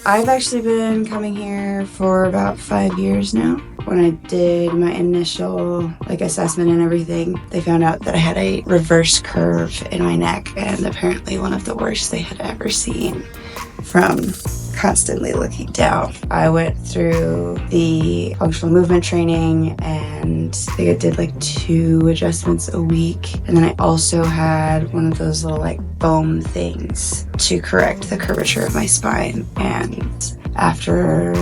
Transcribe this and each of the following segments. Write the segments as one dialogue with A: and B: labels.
A: I've actually been coming here for about 5 years now. When I did my initial assessment and everything, they found out that I had a reverse curve in my neck, and apparently one of the worst they had ever seen from constantly looking down. I went through the functional movement training, and I think I did 2 adjustments a week. And then I also had one of those little foam things to correct the curvature of my spine. And after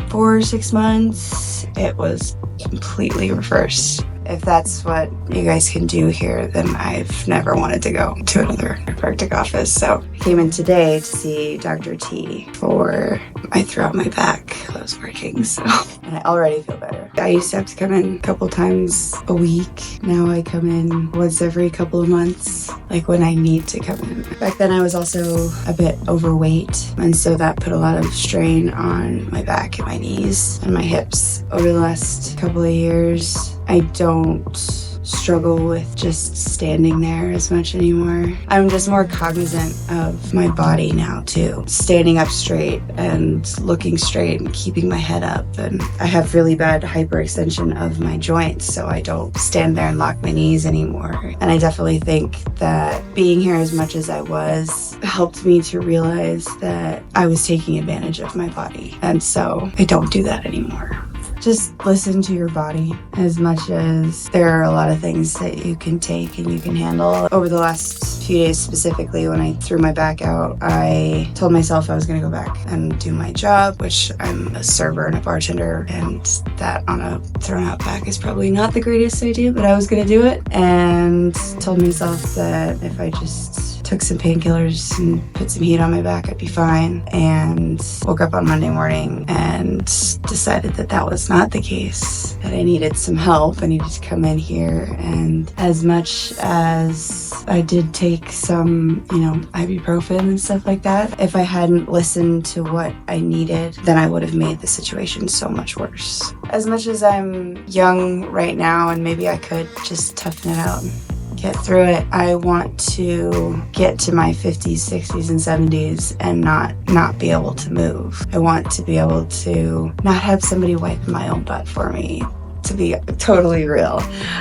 A: 4 or 6 months, it was completely reversed. If that's what you guys can do here, then I've never wanted to go to another chiropractic office. So I came in today to see Dr. T for I threw out my back while I was working, and I already feel better. I used to have to come in a couple times a week. Now I come in once every couple of months, when I need to come in. Back then I was also a bit overweight, and so that put a lot of strain on my back and my knees and my hips. Over the last couple of years, I don't struggle with just standing there as much anymore. I'm just more cognizant of my body now too. Standing up straight and looking straight and keeping my head up. And I have really bad hyperextension of my joints, so I don't stand there and lock my knees anymore. And I definitely think that being here as much as I was helped me to realize that I was taking advantage of my body. And so I don't do that anymore. Just listen to your body as much as there are a lot of things that you can take and you can handle. Over the last few days specifically, when I threw my back out, I told myself I was going to go back and do my job, which I'm a server and a bartender, and that on a thrown out back is probably not the greatest idea, but I was going to do it, and told myself that if I just took some painkillers and put some heat on my back, I'd be fine. And woke up on Monday morning and decided that that was not the case, that I needed some help. I needed to come in here. And as much as I did take some, ibuprofen and stuff like that, if I hadn't listened to what I needed, then I would have made the situation so much worse. As much as I'm young right now, and maybe I could just toughen it out and get through it, I want to get to my 50s, 60s, and 70s and not be able to move. I want to be able to not have somebody wipe my own butt for me, to be totally real.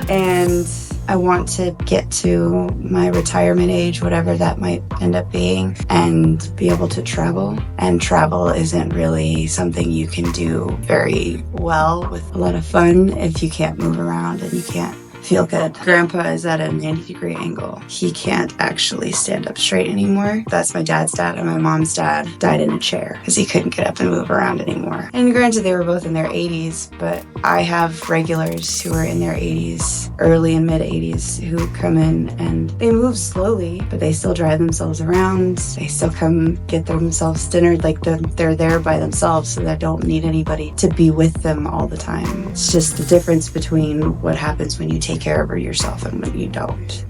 A: And I want to get to my retirement age, whatever that might end up being, and be able to travel. And travel isn't really something you can do very well with a lot of fun if you can't move around and you can't feel good. Grandpa is at a 90-degree angle. He can't actually stand up straight anymore. That's my dad's dad, and my mom's dad died in a chair because he couldn't get up and move around anymore. And granted, they were both in their 80s, but I have regulars who are in their 80s, early and mid 80s, who come in and they move slowly, but they still drive themselves around. They still come get themselves dinner, they're there by themselves, so they don't need anybody to be with them all the time. It's just the difference between what happens when you take care of yourself and when you don't.